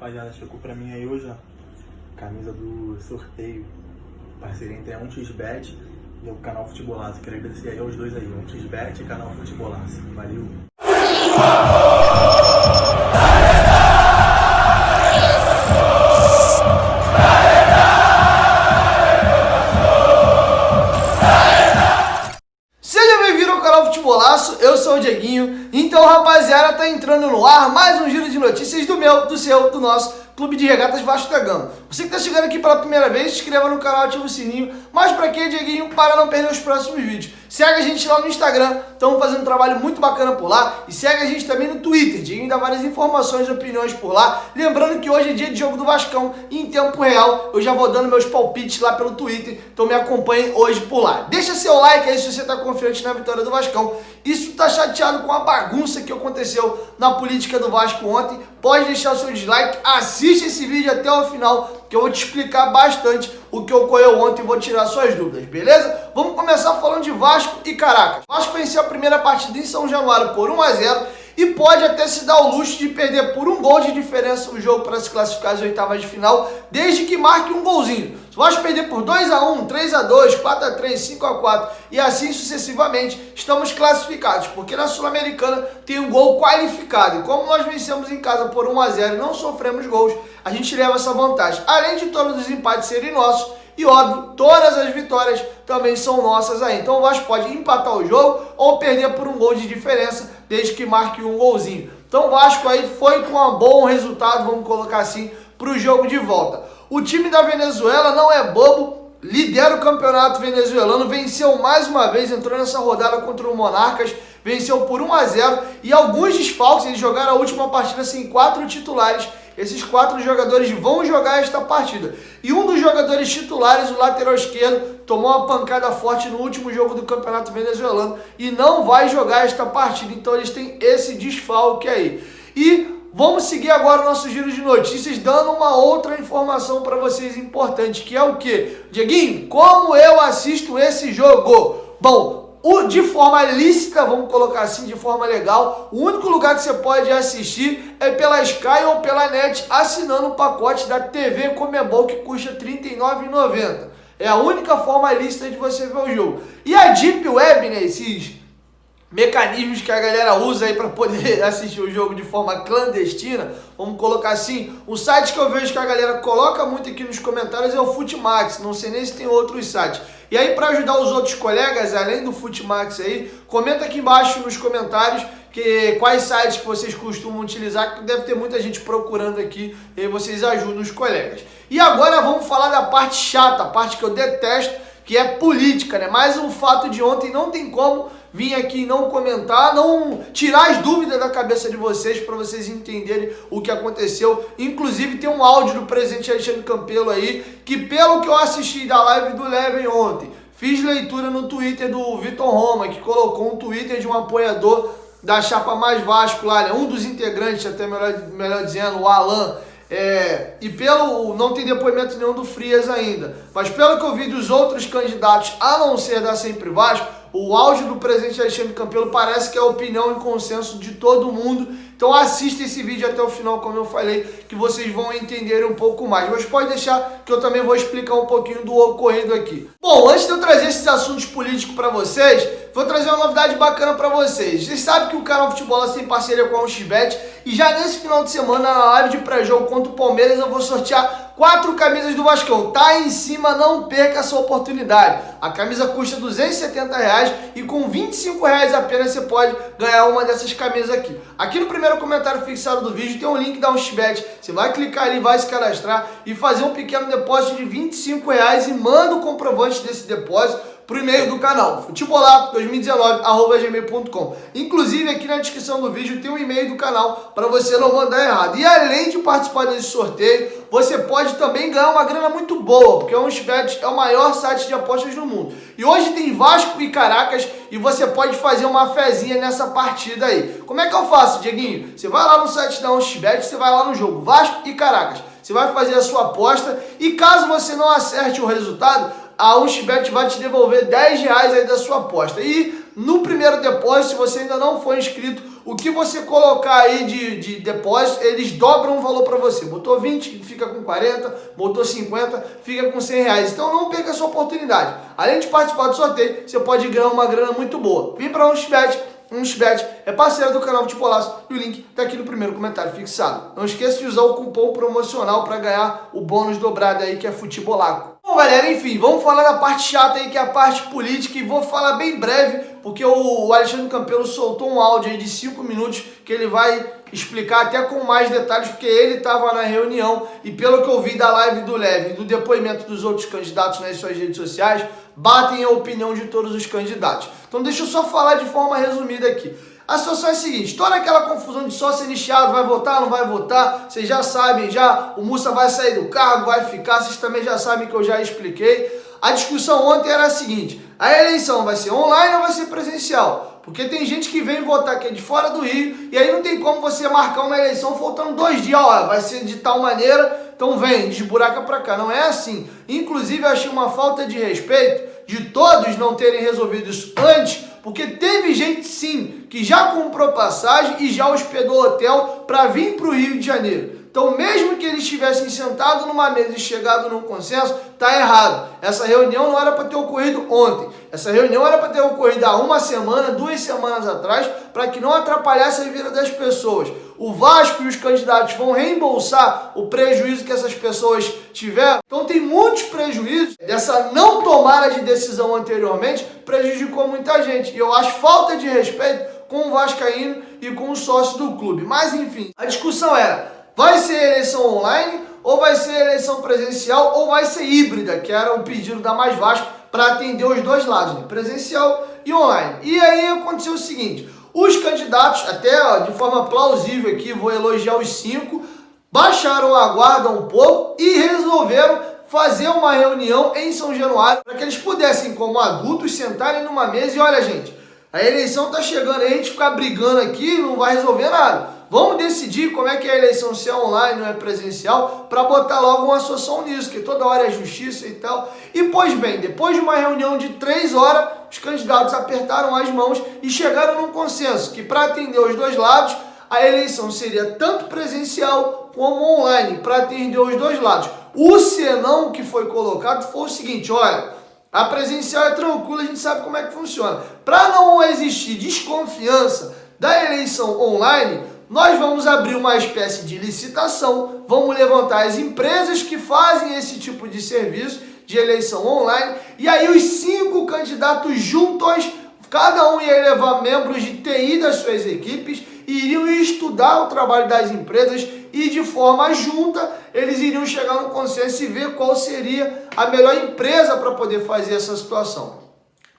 Rapaziada, chegou pra mim aí hoje, ó, camisa do sorteio, parceria entre a 1xBet e o canal Futebolaço. Quero agradecer aí aos dois aí, 1xBet e canal Futebolaço. Valeu! Seja bem-vindo ao canal Futebolaço, eu sou o Dieguinho. Então, rapaziada, tá entrando no ar mais um giro de notícias do meu, do seu, do nosso Clube de Regatas Vasco da Gama. Você que tá chegando aqui pela primeira vez, se inscreva no canal, ativa o sininho. Mas pra quê, Dieguinho? Para não perder os próximos vídeos. Segue a gente lá no Instagram, estamos fazendo um trabalho muito bacana por lá. E segue a gente também no Twitter, Dieguinho dá várias informações e opiniões por lá. Lembrando que hoje é dia de jogo do Vascão e em tempo real eu já vou dando meus palpites lá pelo Twitter. Então me acompanhem hoje por lá. Deixa seu like aí se você tá confiante na vitória do Vascão. E se tu tá chateado com a bagunça que aconteceu na política do Vasco ontem, pode deixar o seu dislike, assiste esse vídeo até o final, que eu vou te explicar bastante o que ocorreu ontem e vou tirar suas dúvidas, beleza? Vamos começar falando de Vasco e Caracas. O Vasco venceu a primeira partida em São Januário por 1-0 e pode até se dar o luxo de perder por um gol de diferença o jogo para se classificar às oitavas de final, desde que marque um golzinho. Se o Vasco perder por 2-1, 3-2, 4-3, 5-4 e assim sucessivamente, estamos classificados, porque na Sul-Americana tem um gol qualificado. E como nós vencemos em casa por 1-0 e não sofremos gols, a gente leva essa vantagem. Além de todos os empates serem nossos, e óbvio, todas as vitórias também são nossas aí. Então o Vasco pode empatar o jogo ou perder por um gol de diferença, desde que marque um golzinho. Então o Vasco aí foi com um bom resultado, vamos colocar assim, para o jogo de volta. O time da Venezuela não é bobo, lidera o campeonato venezuelano, venceu mais uma vez, entrou nessa rodada contra o Monarcas, venceu por 1-0 e alguns desfalques, eles jogaram a última partida sem 4 titulares. Esses 4 jogadores vão jogar esta partida. E um dos jogadores titulares, o lateral esquerdo, tomou uma pancada forte no último jogo do campeonato venezuelano e não vai jogar esta partida. Então eles têm esse desfalque aí. E vamos seguir agora o nosso giro de notícias, dando uma outra informação para vocês importante, que é o quê? Dieguinho, como eu assisto esse jogo? Bom, de forma lícita, vamos colocar assim, de forma legal, o único lugar que você pode assistir é pela Sky ou pela NET, assinando o pacote da TV Comebol, que custa R$ 39,90. É a única forma lícita de você ver o jogo. E a Deep Web, né, esses mecanismos que a galera usa aí para poder assistir o jogo de forma clandestina, vamos colocar assim, o site que eu vejo que a galera coloca muito aqui nos comentários é o Futimax, não sei nem se tem outros sites. E aí, para ajudar os outros colegas, além do Futimax aí, comenta aqui embaixo nos comentários quais sites que vocês costumam utilizar, que deve ter muita gente procurando aqui, e aí vocês ajudam os colegas. E agora vamos falar da parte chata, a parte que eu detesto, que é política, né? Mas o fato de ontem não tem como vir aqui e não comentar, não tirar as dúvidas da cabeça de vocês para vocês entenderem o que aconteceu. Inclusive tem um áudio do presidente Alexandre Campelo aí, que pelo que eu assisti da live do Leven ontem, fiz leitura no Twitter do Vitor Roma, que colocou um Twitter de um apoiador da Chapa Mais Vasco lá, né? Um dos integrantes, até melhor dizendo, o Alan. E pelo, não tem depoimento nenhum do Frias ainda, mas pelo que eu vi dos outros candidatos, a não ser da Sempre Vasco, o áudio do presidente Alexandre Campelo parece que é a opinião e consenso de todo mundo. Então assista esse vídeo até o final, como eu falei, que vocês vão entender um pouco mais. Mas pode deixar que eu também vou explicar um pouquinho do ocorrido aqui. Bom, antes de eu trazer esses assuntos políticos para vocês, vou trazer uma novidade bacana para vocês. Vocês sabem que o canal Futebolaço tem parceria com a 1xBet e já nesse final de semana, na live de pré-jogo contra o Palmeiras, eu vou sortear 4 camisas do Vascão. Tá aí em cima, não perca essa oportunidade. A camisa custa R$ 270 e com R$ 25 apenas você pode ganhar uma dessas camisas aqui. Aqui no primeiro comentário fixado do vídeo tem um link da 1xBet. Você vai clicar ali, vai se cadastrar e fazer um pequeno depósito de R$ 25 e manda o comprovante desse depósito pro e-mail do canal, futebolato2019@gmail.com. Inclusive aqui na descrição do vídeo tem o e-mail do canal para você não mandar errado. E além de participar desse sorteio, você pode também ganhar uma grana muito boa, porque a 1xBet é o maior site de apostas do mundo. E hoje tem Vasco e Caracas e você pode fazer uma fezinha nessa partida aí. Como é que eu faço, Dieguinho? Você vai lá no site da 1xBet, você vai lá no jogo Vasco e Caracas. Você vai fazer a sua aposta e caso você não acerte o resultado, a 1xBet vai te devolver R$ 10 aí da sua aposta. E no primeiro depósito, se você ainda não for inscrito, o que você colocar aí de depósito, eles dobram o valor para você. Botou 20, fica com 40, botou 50, fica com 100 reais. Então não perca essa oportunidade. Além de participar do sorteio, você pode ganhar uma grana muito boa. Vem para 1xBet. 1xBet é parceiro do canal Futebolaço e o link está aqui no primeiro comentário fixado. Não esqueça de usar o cupom promocional para ganhar o bônus dobrado aí, que é Futebolaco. Bom, galera, enfim, vamos falar da parte chata aí, que é a parte política, e vou falar bem breve, porque o Alexandre Campelo soltou um áudio aí de 5 minutos que ele vai explicar até com mais detalhes, porque ele estava na reunião e pelo que eu vi da live do Leve e do depoimento dos outros candidatos nas suas redes sociais, batem a opinião de todos os candidatos. Então deixa eu só falar de forma resumida aqui. A situação é a seguinte, toda aquela confusão de sócio nichado, vai votar, não vai votar, vocês já sabem, já o Mussa vai sair do cargo, vai ficar, vocês também já sabem que eu já expliquei. A discussão ontem era a seguinte, a eleição vai ser online ou vai ser presencial? Porque tem gente que vem votar aqui de fora do Rio, e aí não tem como você marcar uma eleição faltando 2 dias, ó, vai ser de tal maneira, então vem, desburaca pra cá. Não é assim. Inclusive, eu achei uma falta de respeito de todos não terem resolvido isso antes, porque teve gente sim que já comprou passagem e já hospedou hotel para vir para o Rio de Janeiro. Então, mesmo que eles estivessem sentados numa mesa e chegado num consenso, tá errado. Essa reunião não era para ter ocorrido ontem. Essa reunião era para ter ocorrido há 1 semana, 2 semanas atrás, para que não atrapalhasse a vida das pessoas. O Vasco e os candidatos vão reembolsar o prejuízo que essas pessoas tiveram. Então tem muitos prejuízos. Dessa não tomada de decisão anteriormente prejudicou muita gente. E eu acho falta de respeito com o vascaíno e com o sócio do clube. Mas enfim, a discussão era, vai ser eleição online ou vai ser eleição presencial ou vai ser híbrida, que era o pedido da Mais Vasco para atender os dois lados, né? Presencial e online. E aí aconteceu o seguinte, os candidatos, até de forma plausível aqui, vou elogiar os 5, baixaram a guarda um pouco e resolveram fazer uma reunião em São Januário para que eles pudessem, como adultos, sentarem numa mesa e olha, gente, a eleição está chegando, a gente ficar brigando aqui não vai resolver nada. Vamos decidir como é que é a eleição, se é online ou é presencial, para botar logo uma solução nisso, que toda hora é justiça e tal. E, pois bem, depois de uma reunião de 3 horas, os candidatos apertaram as mãos e chegaram num consenso que, para atender os dois lados, a eleição seria tanto presencial como online, para atender os dois lados. O senão que foi colocado foi o seguinte, olha, a presencial é tranquila, a gente sabe como é que funciona. Para não existir desconfiança da eleição online, nós vamos abrir uma espécie de licitação, vamos levantar as empresas que fazem esse tipo de serviço de eleição online, e aí os 5 candidatos juntos, cada um ia levar membros de TI das suas equipes, e iriam estudar o trabalho das empresas e de forma junta eles iriam chegar no consenso e ver qual seria a melhor empresa para poder fazer essa situação.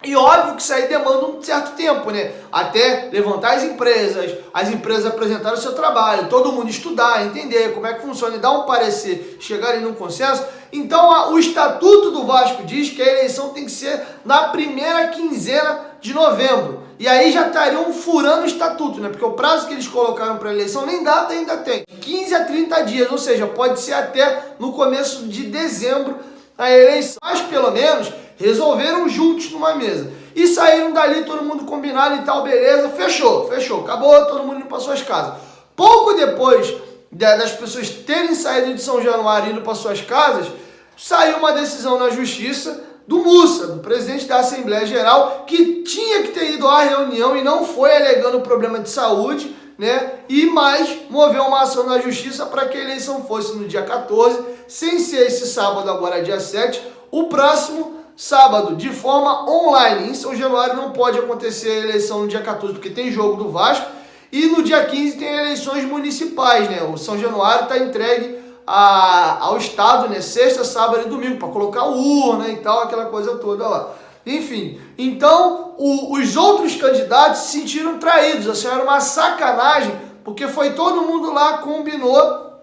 E óbvio que isso aí demanda um certo tempo, né? Até levantar as empresas apresentarem o seu trabalho, todo mundo estudar, entender como é que funciona e dar um parecer, chegarem num consenso. Então o Estatuto do Vasco diz que a eleição tem que ser na primeira quinzena de novembro. E aí já estariam furando o estatuto, né? Porque o prazo que eles colocaram para a eleição nem data ainda tem. 15 a 30 dias, ou seja, pode ser até no começo de dezembro a eleição. Mas pelo menos resolveram juntos numa mesa. E saíram dali, todo mundo combinado e tal, beleza, fechou, acabou, todo mundo indo para suas casas. Pouco depois das pessoas terem saído de São Januário e indo para suas casas, saiu uma decisão na justiça do Mussa, do presidente da Assembleia Geral, que tinha que ter ido à reunião e não foi, alegando problema de saúde, né? E mais, moveu uma ação na justiça para que a eleição fosse no dia 14, sem ser esse sábado, agora dia 7, o próximo sábado, de forma online. Em São Januário não pode acontecer a eleição no dia 14, porque tem jogo do Vasco, e no dia 15 tem eleições municipais, né? O São Januário está entregue ao Estado, né? Sexta, sábado e domingo, para colocar urna e tal, aquela coisa toda lá. Enfim, então os outros candidatos se sentiram traídos, assim, era uma sacanagem, porque foi todo mundo lá, combinou,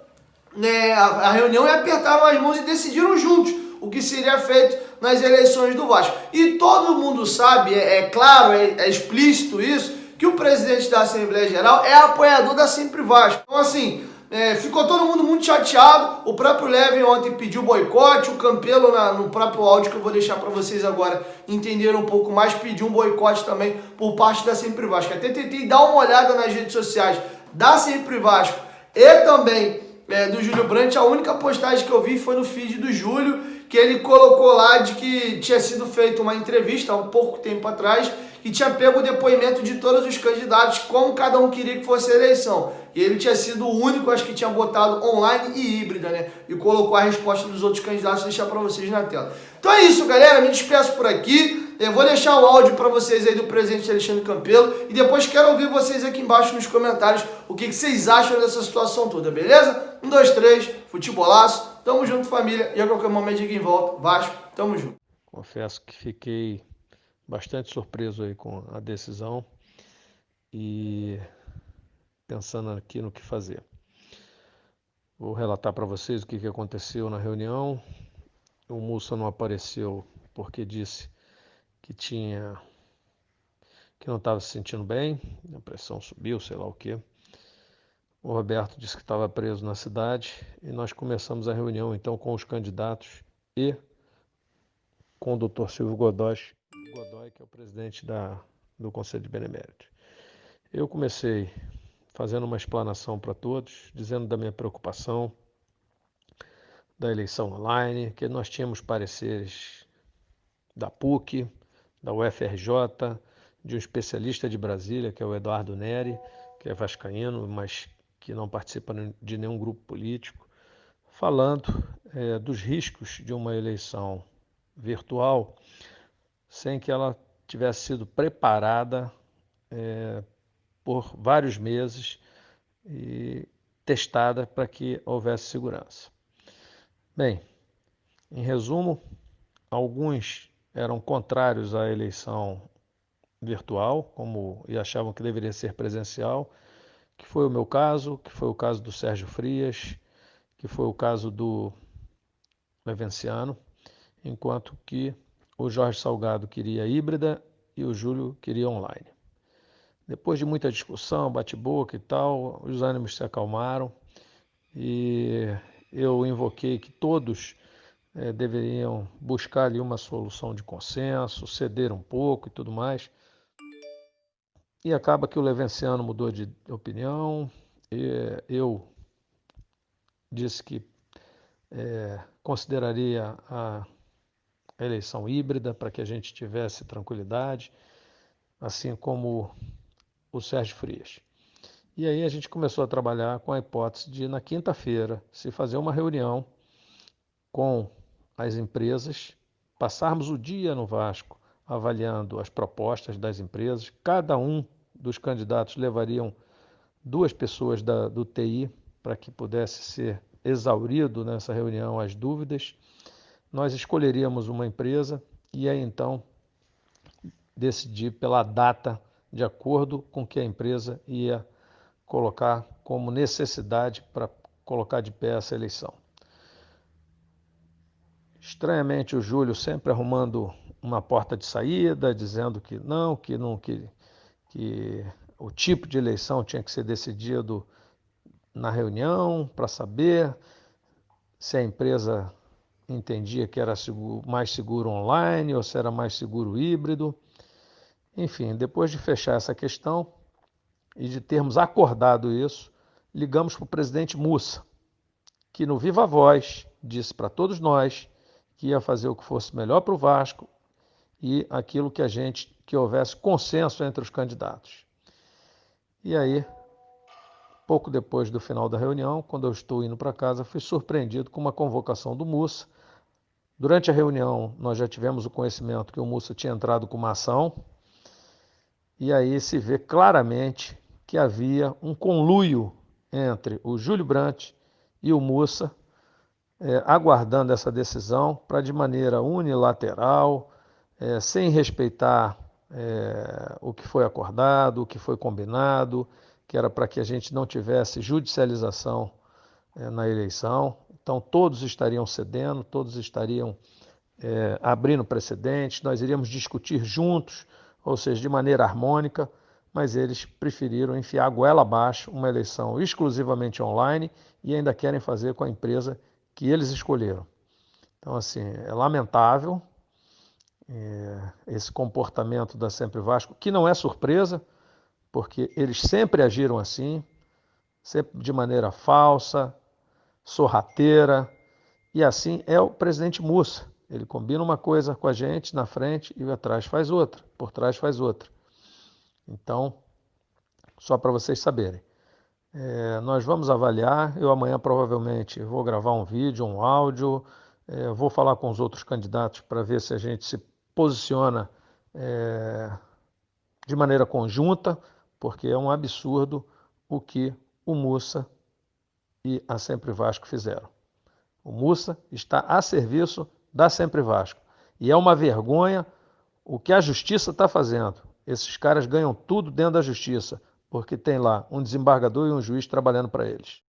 né, a reunião e apertaram as mãos e decidiram juntos o que seria feito nas eleições do Vasco. E todo mundo sabe, é claro, é explícito isso, que o presidente da Assembleia Geral é apoiador da Sempre Vasco. Então assim, Ficou todo mundo muito chateado. O próprio Levin ontem pediu boicote. O Campelo, no próprio áudio que eu vou deixar para vocês agora entenderem um pouco mais, pediu um boicote também por parte da Sempre Vasco. Até tentei dar uma olhada nas redes sociais da Sempre Vasco e também do Júlio Brandt. A única postagem que eu vi foi no feed do Júlio, que ele colocou lá de que tinha sido feita uma entrevista há um pouco tempo atrás, que tinha pego o depoimento de todos os candidatos, como cada um queria que fosse a eleição. E ele tinha sido o único, acho que tinha botado online e híbrida, né? E colocou a resposta dos outros candidatos, deixar para vocês na tela. Então é isso, galera. Me despeço por aqui. Eu vou deixar o áudio para vocês aí do presidente Alexandre Campelo. E depois quero ouvir vocês aqui embaixo nos comentários o que vocês acham dessa situação toda, beleza? 1, 2, 3, futebolaço. Tamo junto, família. E a qualquer momento ninguém volta. Vasco, tamo junto. Confesso que fiquei bastante surpreso aí com a decisão e pensando aqui no que fazer. Vou relatar para vocês o que aconteceu na reunião. O Mussa não apareceu porque disse que não estava se sentindo bem, a pressão subiu, sei lá o quê. O Roberto disse que estava preso na cidade e nós começamos a reunião então com os candidatos e com o Dr. Silvio Godoy, que é o presidente do Conselho de Benemérito. Eu comecei fazendo uma explanação para todos, dizendo da minha preocupação da eleição online, que nós tínhamos pareceres da PUC, da UFRJ, de um especialista de Brasília, que é o Eduardo Neri, que é vascaíno, mas que não participa de nenhum grupo político, falando dos riscos de uma eleição virtual sem que ela tivesse sido preparada por vários meses e testada para que houvesse segurança. Bem, em resumo, alguns eram contrários à eleição virtual, e achavam que deveria ser presencial, que foi o meu caso, que foi o caso do Sérgio Frias, que foi o caso do Levenciano, enquanto que o Jorge Salgado queria híbrida e o Júlio queria online. Depois de muita discussão, bate-boca e tal, os ânimos se acalmaram e eu invoquei que todos deveriam buscar ali uma solução de consenso, ceder um pouco e tudo mais. E acaba que o Levenciano mudou de opinião, eu disse que consideraria a eleição híbrida para que a gente tivesse tranquilidade, assim como o Sérgio Frias. E aí a gente começou a trabalhar com a hipótese de, na quinta-feira, se fazer uma reunião com as empresas, passarmos o dia no Vasco avaliando as propostas das empresas. Cada um dos candidatos levariam 2 pessoas do TI para que pudesse ser exaurido nessa reunião as dúvidas. Nós escolheríamos uma empresa e aí então decidir pela data de acordo com que a empresa ia colocar como necessidade para colocar de pé essa eleição. Estranhamente, o Júlio sempre arrumando uma porta de saída, dizendo que o tipo de eleição tinha que ser decidido na reunião para saber se a empresa entendia que era mais seguro online ou se era mais seguro híbrido. Enfim, depois de fechar essa questão e de termos acordado isso, ligamos para o presidente Mussa, que no Viva Voz disse para todos nós que ia fazer o que fosse melhor para o Vasco e aquilo que houvesse consenso entre os candidatos. E aí, pouco depois do final da reunião, quando eu estou indo para casa, fui surpreendido com uma convocação do Mussa. Durante a reunião, nós já tivemos o conhecimento que o Mussa tinha entrado com uma ação, e aí se vê claramente que havia um conluio entre o Júlio Brandt e o Mussa, aguardando essa decisão para, de maneira unilateral, sem respeitar o que foi acordado, o que foi combinado, que era para que a gente não tivesse judicialização na eleição. Então todos estariam cedendo, todos estariam abrindo precedentes, nós iríamos discutir juntos, ou seja, de maneira harmônica, mas eles preferiram enfiar a goela abaixo uma eleição exclusivamente online e ainda querem fazer com a empresa que eles escolheram. Então, assim, é lamentável esse comportamento da Sempre Vasco, que não é surpresa, porque eles sempre agiram assim, sempre de maneira falsa, sorrateira, e assim é o presidente Mussa. Ele combina uma coisa com a gente na frente e atrás faz outra, por trás faz outra. Então, só para vocês saberem, nós vamos avaliar. Eu amanhã provavelmente vou gravar um vídeo, um áudio, vou falar com os outros candidatos para ver se a gente se posiciona de maneira conjunta, porque é um absurdo o que o Mussa e a Sempre Vasco fizeram. O Mussa está a serviço da Sempre Vasco. E é uma vergonha o que a justiça está fazendo. Esses caras ganham tudo dentro da justiça, porque tem lá um desembargador e um juiz trabalhando para eles.